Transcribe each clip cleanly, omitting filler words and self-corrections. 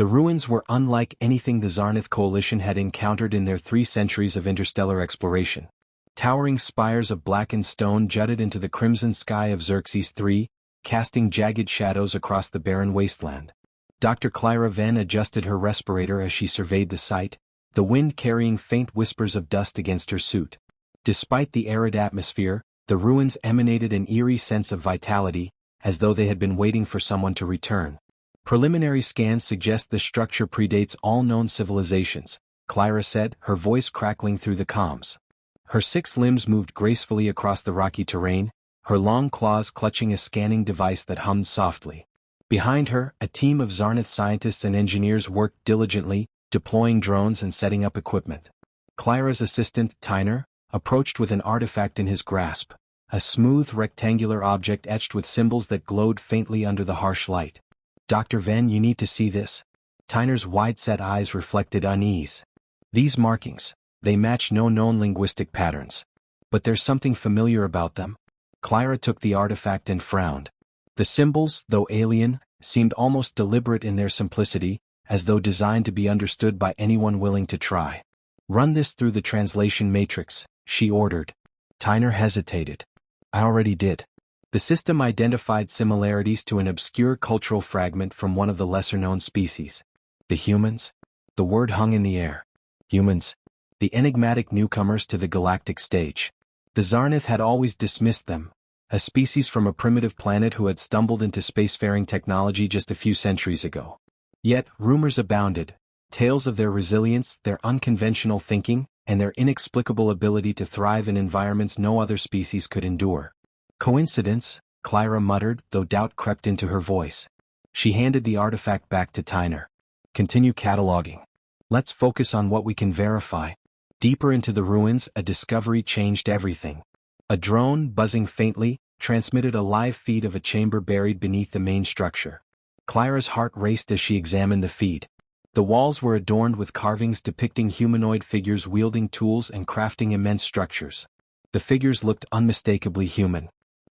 The ruins were unlike anything the Zarnith coalition had encountered in their 3 centuries of interstellar exploration. Towering spires of blackened stone jutted into the crimson sky of Xerxes III, casting jagged shadows across the barren wasteland. Dr. Clyra Venn adjusted her respirator as she surveyed the site, the wind carrying faint whispers of dust against her suit. Despite the arid atmosphere, the ruins emanated an eerie sense of vitality, as though they had been waiting for someone to return. Preliminary scans suggest the structure predates all known civilizations, Clyra said, her voice crackling through the comms. Her 6 limbs moved gracefully across the rocky terrain, her long claws clutching a scanning device that hummed softly. Behind her, a team of Zarnith scientists and engineers worked diligently, deploying drones and setting up equipment. Clyra's assistant, Tyner, approached with an artifact in his grasp, a smooth rectangular object etched with symbols that glowed faintly under the harsh light. Dr. Venn, you need to see this. Tyner's wide-set eyes reflected unease. These markings, they match no known linguistic patterns. But there's something familiar about them. Clyra took the artifact and frowned. The symbols, though alien, seemed almost deliberate in their simplicity, as though designed to be understood by anyone willing to try. Run this through the translation matrix, she ordered. Tyner hesitated. I already did. The system identified similarities to an obscure cultural fragment from one of the lesser-known species. The humans? The word hung in the air. Humans. The enigmatic newcomers to the galactic stage. The Zarnith had always dismissed them, a species from a primitive planet who had stumbled into spacefaring technology just a few centuries ago. Yet, rumors abounded, tales of their resilience, their unconventional thinking, and their inexplicable ability to thrive in environments no other species could endure. Coincidence? Clyra muttered, though doubt crept into her voice. She handed the artifact back to Tyner. Continue cataloging. Let's focus on what we can verify. Deeper into the ruins, a discovery changed everything. A drone, buzzing faintly, transmitted a live feed of a chamber buried beneath the main structure. Clyra's heart raced as she examined the feed. The walls were adorned with carvings depicting humanoid figures wielding tools and crafting immense structures. The figures looked unmistakably human.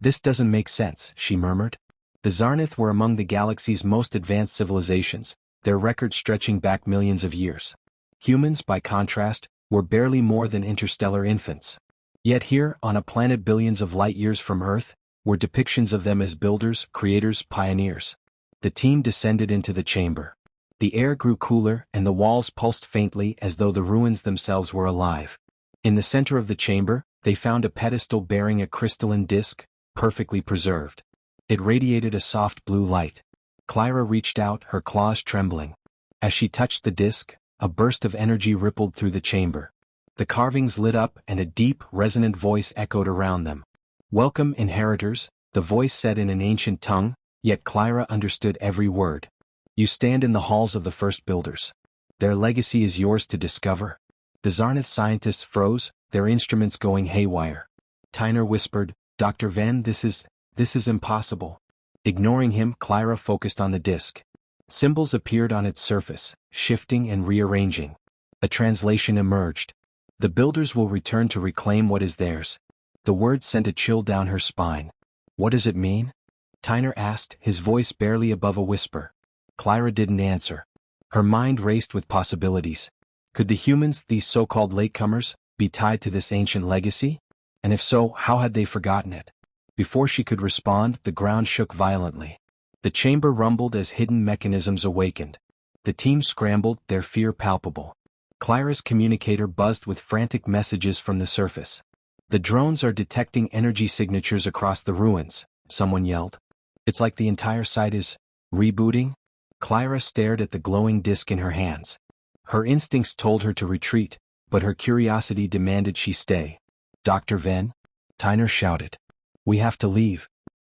This doesn't make sense, she murmured. The Zarnith were among the galaxy's most advanced civilizations, their record stretching back millions of years. Humans, by contrast, were barely more than interstellar infants. Yet here, on a planet billions of light-years from Earth, were depictions of them as builders, creators, pioneers. The team descended into the chamber. The air grew cooler and the walls pulsed faintly as though the ruins themselves were alive. In the center of the chamber, they found a pedestal bearing a crystalline disk, perfectly preserved. It radiated a soft blue light. Clyra reached out, her claws trembling. As she touched the disk, a burst of energy rippled through the chamber. The carvings lit up and a deep, resonant voice echoed around them. Welcome, inheritors, the voice said in an ancient tongue, yet Clyra understood every word. You stand in the halls of the first builders. Their legacy is yours to discover. The Zarnith scientists froze, their instruments going haywire. Tyner whispered, Dr. Venn, this is impossible. Ignoring him, Clyra focused on the disk. Symbols appeared on its surface, shifting and rearranging. A translation emerged. The builders will return to reclaim what is theirs. The words sent a chill down her spine. What does it mean? Tyner asked, his voice barely above a whisper. Clyra didn't answer. Her mind raced with possibilities. Could the humans, these so-called latecomers, be tied to this ancient legacy? And if so, how had they forgotten it? Before she could respond, the ground shook violently. The chamber rumbled as hidden mechanisms awakened. The team scrambled, their fear palpable. Clyra's communicator buzzed with frantic messages from the surface. The drones are detecting energy signatures across the ruins, someone yelled. It's like the entire site is rebooting? Clyra stared at the glowing disk in her hands. Her instincts told her to retreat, but her curiosity demanded she stay. Dr. Venn? Tyner shouted. We have to leave.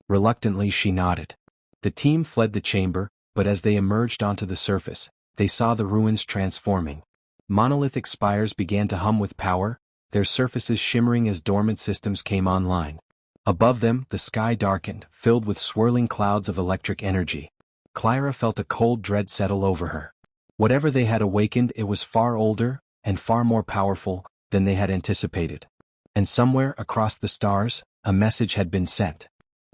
Reluctantly she nodded. The team fled the chamber, but as they emerged onto the surface, they saw the ruins transforming. Monolithic spires began to hum with power, their surfaces shimmering as dormant systems came online. Above them, the sky darkened, filled with swirling clouds of electric energy. Clyra felt a cold dread settle over her. Whatever they had awakened, it was far older, and far more powerful, than they had anticipated. And somewhere across the stars, a message had been sent.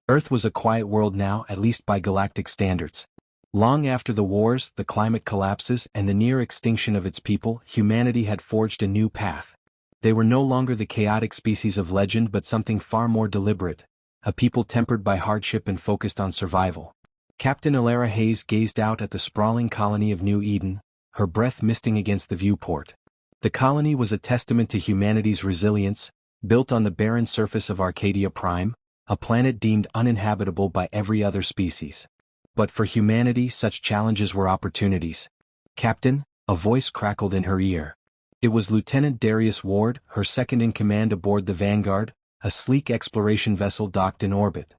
Earth was a quiet world now, at least by galactic standards. Long after the wars, the climate collapses, and the near extinction of its people, humanity had forged a new path. They were no longer the chaotic species of legend but something far more deliberate, a people tempered by hardship and focused on survival. Captain Alara Hayes gazed out at the sprawling colony of New Eden, her breath misting against the viewport. The colony was a testament to humanity's resilience, built on the barren surface of Arcadia Prime, a planet deemed uninhabitable by every other species. But for humanity, such challenges were opportunities. "Captain," a voice crackled in her ear. It was Lieutenant Darius Ward, her second-in-command aboard the Vanguard, a sleek exploration vessel docked in orbit.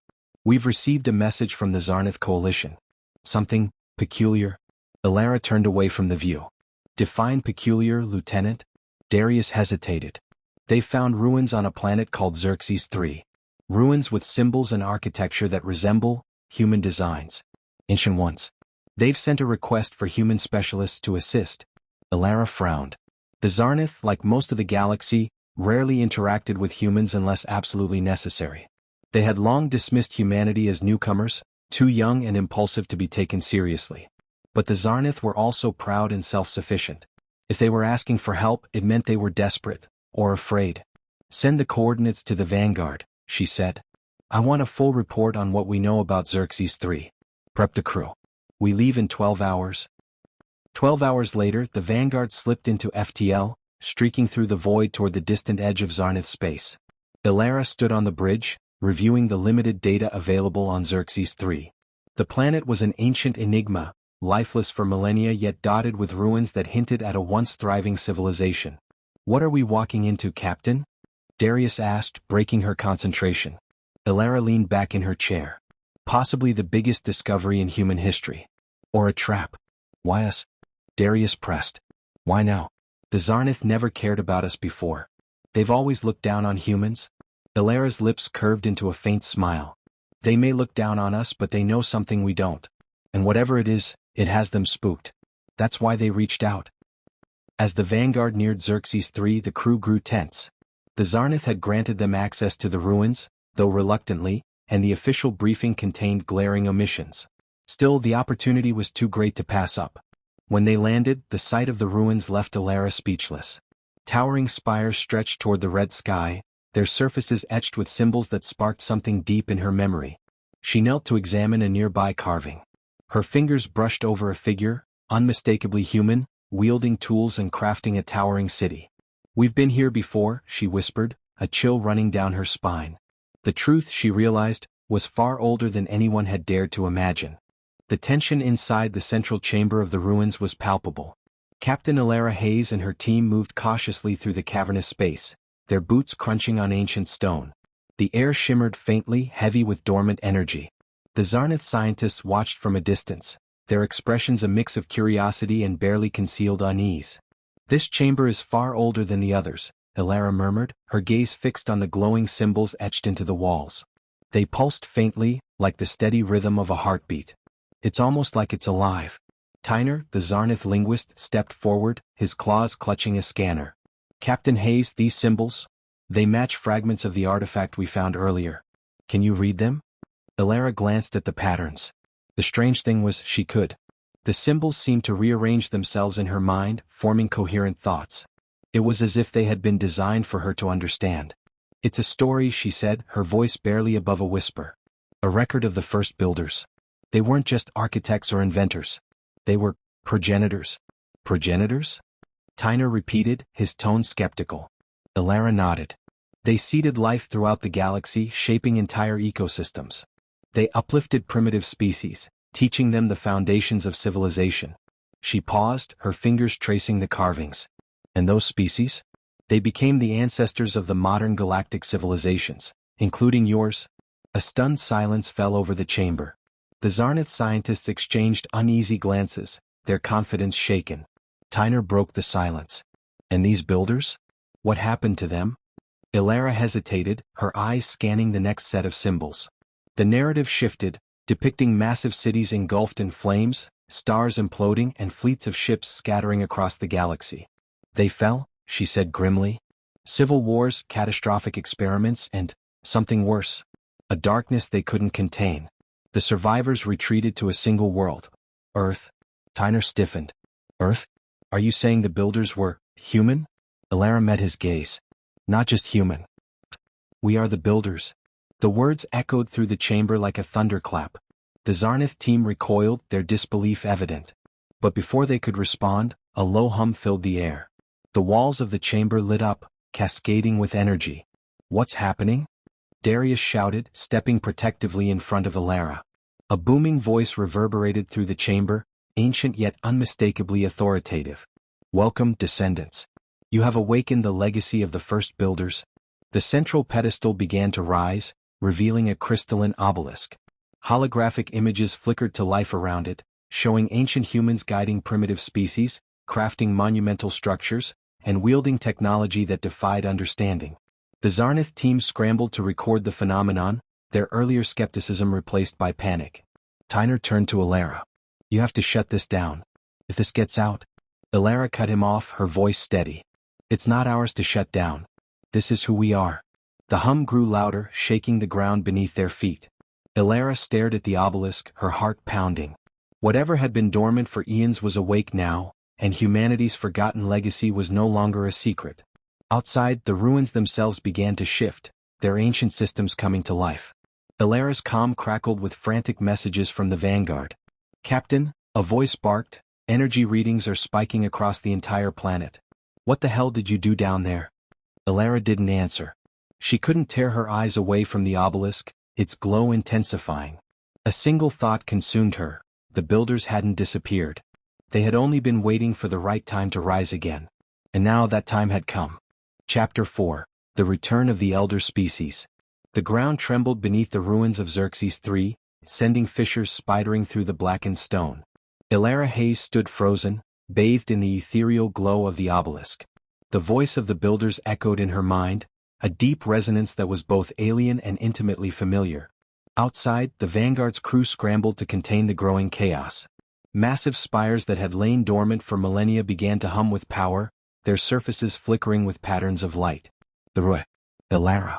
"We've received a message from the Zarnith Coalition. Something peculiar." Alara turned away from the view. "Define peculiar, Lieutenant?" Darius hesitated. "They found ruins on a planet called Xerxes 3. Ruins with symbols and architecture that resemble human designs. Ancient ones. They've sent a request for human specialists to assist." Alara frowned. The Zarnith, like most of the galaxy, rarely interacted with humans unless absolutely necessary. They had long dismissed humanity as newcomers, too young and impulsive to be taken seriously. But the Zarnith were also proud and self-sufficient. If they were asking for help, it meant they were desperate, or afraid. "Send the coordinates to the Vanguard," she said. "I want a full report on what we know about Xerxes 3. Prep the crew. We leave in 12 hours. 12 hours later, the Vanguard slipped into FTL, streaking through the void toward the distant edge of Zarnith space. Alara stood on the bridge, reviewing the limited data available on Xerxes 3. The planet was an ancient enigma, lifeless for millennia yet dotted with ruins that hinted at a once thriving civilization. "What are we walking into, Captain?" Darius asked, breaking her concentration. Alara leaned back in her chair. "Possibly the biggest discovery in human history. Or a trap." "Why us?" Darius pressed. "Why now? The Zarnith never cared about us before. They've always looked down on humans." Alara's lips curved into a faint smile. "They may look down on us but they know something we don't. And whatever it is, it has them spooked. That's why they reached out." As the Vanguard neared Xerxes 3, the crew grew tense. The Zarnith had granted them access to the ruins, though reluctantly, and the official briefing contained glaring omissions. Still, the opportunity was too great to pass up. When they landed, the sight of the ruins left Alara speechless. Towering spires stretched toward the red sky, their surfaces etched with symbols that sparked something deep in her memory. She knelt to examine a nearby carving. Her fingers brushed over a figure, unmistakably human, wielding tools and crafting a towering city. "We've been here before," she whispered, a chill running down her spine. The truth, she realized, was far older than anyone had dared to imagine. The tension inside the central chamber of the ruins was palpable. Captain Alara Hayes and her team moved cautiously through the cavernous space, their boots crunching on ancient stone. The air shimmered faintly, heavy with dormant energy. The Zarnith scientists watched from a distance, their expressions a mix of curiosity and barely concealed unease. "This chamber is far older than the others," Alara murmured, her gaze fixed on the glowing symbols etched into the walls. They pulsed faintly, like the steady rhythm of a heartbeat. "It's almost like it's alive." Tyner, the Zarnith linguist, stepped forward, his claws clutching a scanner. "Captain Hayes, these symbols? They match fragments of the artifact we found earlier. Can you read them?" Alara glanced at the patterns. The strange thing was, she could. The symbols seemed to rearrange themselves in her mind, forming coherent thoughts. It was as if they had been designed for her to understand. "It's a story," she said, her voice barely above a whisper. "A record of the first builders. They weren't just architects or inventors. They were progenitors." "Progenitors?" Tyner repeated, his tone skeptical. Alara nodded. "They seeded life throughout the galaxy, shaping entire ecosystems. They uplifted primitive species, teaching them the foundations of civilization." She paused, her fingers tracing the carvings. "And those species? They became the ancestors of the modern galactic civilizations, including yours." A stunned silence fell over the chamber. The Zarnith scientists exchanged uneasy glances, their confidence shaken. Tyner broke the silence. "And these builders? What happened to them?" Alara hesitated, her eyes scanning the next set of symbols. The narrative shifted, depicting massive cities engulfed in flames, stars imploding and fleets of ships scattering across the galaxy. "They fell," she said grimly. "Civil wars, catastrophic experiments, and something worse. A darkness they couldn't contain. The survivors retreated to a single world. Earth. Tyner stiffened. Earth? Are you saying the builders were human? Elara met his gaze. Not just human. We are the builders. The words echoed through the chamber like a thunderclap. The Zarnith team recoiled, their disbelief evident. But before they could respond, a low hum filled the air. The walls of the chamber lit up, cascading with energy. What's happening? Darius shouted, stepping protectively in front of Elara. A booming voice reverberated through the chamber, ancient yet unmistakably authoritative. Welcome, descendants. You have awakened the legacy of the first builders. The central pedestal began to rise, revealing a crystalline obelisk. Holographic images flickered to life around it, showing ancient humans guiding primitive species, crafting monumental structures, and wielding technology that defied understanding. The Zarnith team scrambled to record the phenomenon, their earlier skepticism replaced by panic. Tyner turned to Elara. You have to shut this down. If this gets out... Elara cut him off, her voice steady. It's not ours to shut down. This is who we are. The hum grew louder, shaking the ground beneath their feet. Elara stared at the obelisk, her heart pounding. Whatever had been dormant for eons was awake now, and humanity's forgotten legacy was no longer a secret. Outside, the ruins themselves began to shift, their ancient systems coming to life. Elara's comm crackled with frantic messages from the Vanguard. Captain, a voice barked, energy readings are spiking across the entire planet. What the hell did you do down there? Elara didn't answer. She couldn't tear her eyes away from the obelisk, its glow intensifying. A single thought consumed her: the builders hadn't disappeared. They had only been waiting for the right time to rise again. And now that time had come. Chapter 4: The Return of the Elder Species. The ground trembled beneath the ruins of Xerxes III, sending fissures spidering through the blackened stone. Elara Hayes stood frozen, bathed in the ethereal glow of the obelisk. The voice of the builders echoed in her mind, a deep resonance that was both alien and intimately familiar. Outside, the Vanguard's crew scrambled to contain the growing chaos. Massive spires that had lain dormant for millennia began to hum with power, their surfaces flickering with patterns of light. Elara.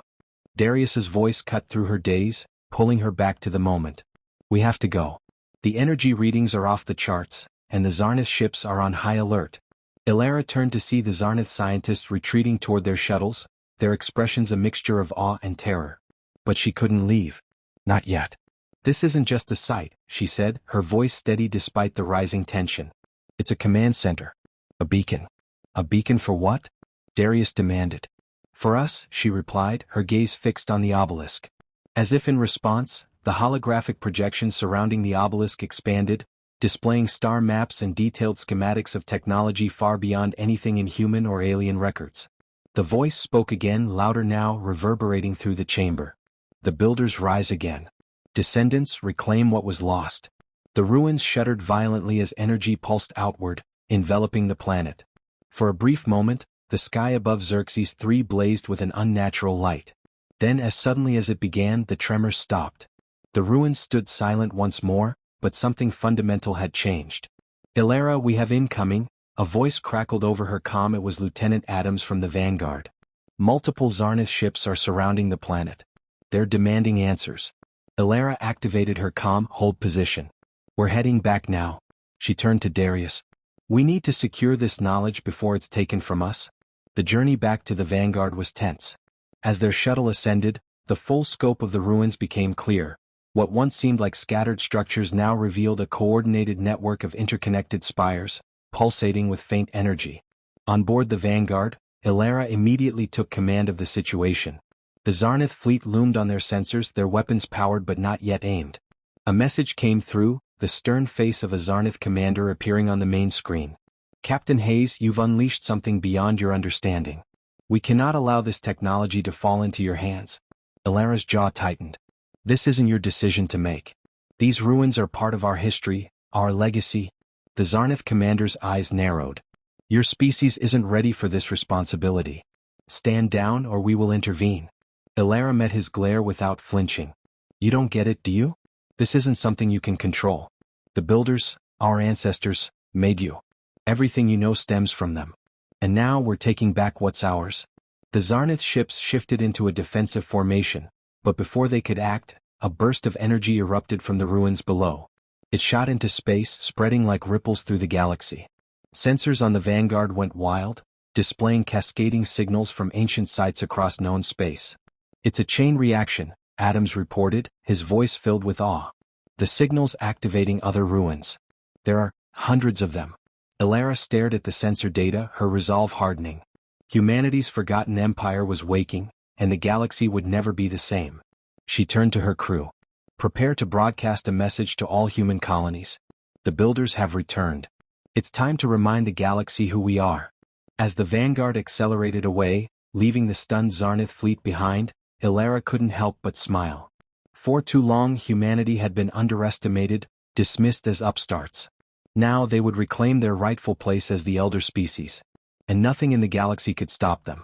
Darius's voice cut through her daze, pulling her back to the moment. We have to go. The energy readings are off the charts, and the Zarnith ships are on high alert. Elara turned to see the Zarnith scientists retreating toward their shuttles, their expressions a mixture of awe and terror. But she couldn't leave. Not yet. This isn't just a site, she said, her voice steady despite the rising tension. It's a command center. A beacon. A beacon for what? Darius demanded. For us, she replied, her gaze fixed on the obelisk. As if in response, the holographic projections surrounding the obelisk expanded, displaying star maps and detailed schematics of technology far beyond anything in human or alien records. The voice spoke again, louder now, reverberating through the chamber. The builders rise again. Descendants, reclaim what was lost. The ruins shuddered violently as energy pulsed outward, enveloping the planet. For a brief moment, the sky above Xerxes III blazed with an unnatural light. Then, as suddenly as it began, the tremors stopped. The ruins stood silent once more, but something fundamental had changed. Elara, we have incoming, a voice crackled over her comm. It was Lieutenant Adams from the Vanguard. Multiple Zarnith ships are surrounding the planet. They're demanding answers. Elara activated her comm. Hold position. We're heading back now. She turned to Darius. We need to secure this knowledge before it's taken from us. The journey back to the Vanguard was tense. As their shuttle ascended, the full scope of the ruins became clear. What once seemed like scattered structures now revealed a coordinated network of interconnected spires, pulsating with faint energy. On board the Vanguard, Elara immediately took command of the situation. The Zarnith fleet loomed on their sensors, their weapons powered but not yet aimed. A message came through, the stern face of a Zarnith commander appearing on the main screen. Captain Hayes, you've unleashed something beyond your understanding. We cannot allow this technology to fall into your hands. Elara's jaw tightened. This isn't your decision to make. These ruins are part of our history, our legacy. The Zarnith commander's eyes narrowed. Your species isn't ready for this responsibility. Stand down or we will intervene. Elara met his glare without flinching. You don't get it, do you? This isn't something you can control. The builders, our ancestors, made you. Everything you know stems from them. And now we're taking back what's ours. The Zarnith ships shifted into a defensive formation, but before they could act, a burst of energy erupted from the ruins below. It shot into space, spreading like ripples through the galaxy. Sensors on the Vanguard went wild, displaying cascading signals from ancient sites across known space. "It's a chain reaction," Adams reported, his voice filled with awe. "The signals activating other ruins. There are hundreds of them." Ilara stared at the sensor data, her resolve hardening. Humanity's forgotten empire was waking, and the galaxy would never be the same. She turned to her crew. "Prepare to broadcast a message to all human colonies. The Builders have returned. It's time to remind the galaxy who we are." As the Vanguard accelerated away, leaving the stunned Zarnith fleet behind, Ilara couldn't help but smile. For too long humanity had been underestimated, dismissed as upstarts. Now they would reclaim their rightful place as the elder species. And nothing in the galaxy could stop them.